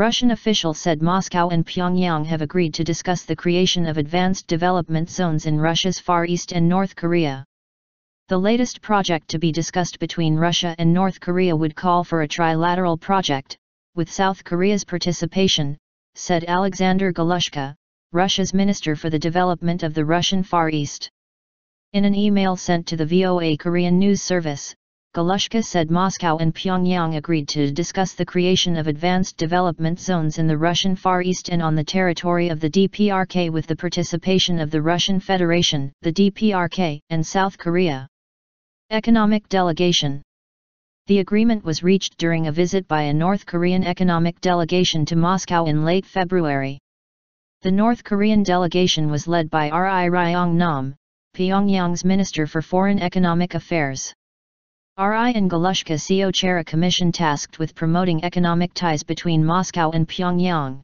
Russian official said Moscow and Pyongyang have agreed to discuss the creation of advanced development zones in Russia's Far East and North Korea. The latest project to be discussed between Russia and North Korea would call for a trilateral project, with South Korea's participation, said Alexander Galushka, Russia's Minister for the Development of the Russian Far East. In an email sent to the VOA Korean news service, Galushka said Moscow and Pyongyang agreed to discuss the creation of advanced development zones in the Russian Far East and on the territory of the DPRK with the participation of the Russian Federation, the DPRK, and South Korea. Economic delegation. The agreement was reached during a visit by a North Korean economic delegation to Moscow in late February. The North Korean delegation was led by Ri Ryong Nam, Pyongyang's Minister for Foreign Economic Affairs. Ri and Galushka co-chair a commission tasked with promoting economic ties between Moscow and Pyongyang.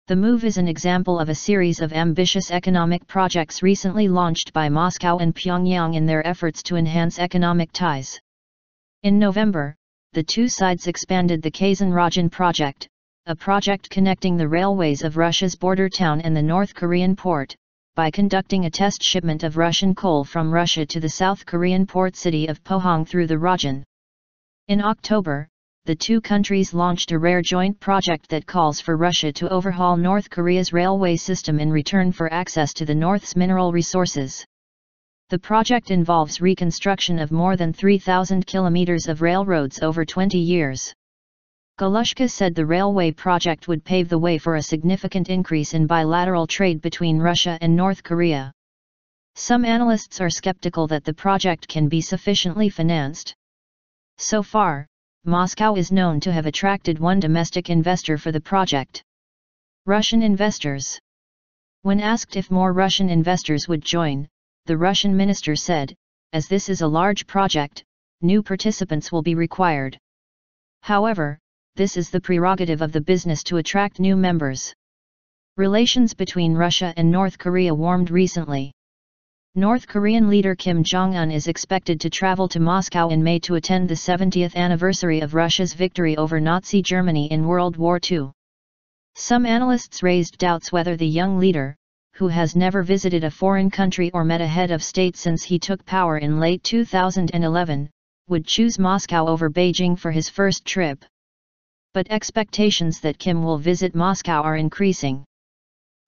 The move is an example of a series of ambitious economic projects recently launched by Moscow and Pyongyang in their efforts to enhance economic ties. In November, the two sides expanded the Kazan-Rajan project, a project connecting the railways of Russia's border town and the North Korean port, by conducting a test shipment of Russian coal from Russia to the South Korean port city of Pohang through the Rajan. In October, the two countries launched a rare joint project that calls for Russia to overhaul North Korea's railway system in return for access to the North's mineral resources. The project involves reconstruction of more than 3,000 kilometers of railroads over 20 years. Galushka said the railway project would pave the way for a significant increase in bilateral trade between Russia and North Korea. Some analysts are skeptical that the project can be sufficiently financed. So far, Moscow is known to have attracted one domestic investor for the project. Russian investors. When asked if more Russian investors would join, the Russian minister said, "As this is a large project, new participants will be required. However, this is the prerogative of the business to attract new members." Relations between Russia and North Korea warmed recently. North Korean leader Kim Jong-un is expected to travel to Moscow in May to attend the 70th anniversary of Russia's victory over Nazi Germany in World War II. Some analysts raised doubts whether the young leader, who has never visited a foreign country or met a head of state since he took power in late 2011, would choose Moscow over Beijing for his first trip. But expectations that Kim will visit Moscow are increasing.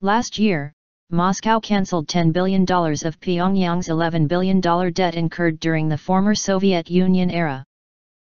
Last year, Moscow cancelled $10 billion of Pyongyang's $11 billion debt incurred during the former Soviet Union era.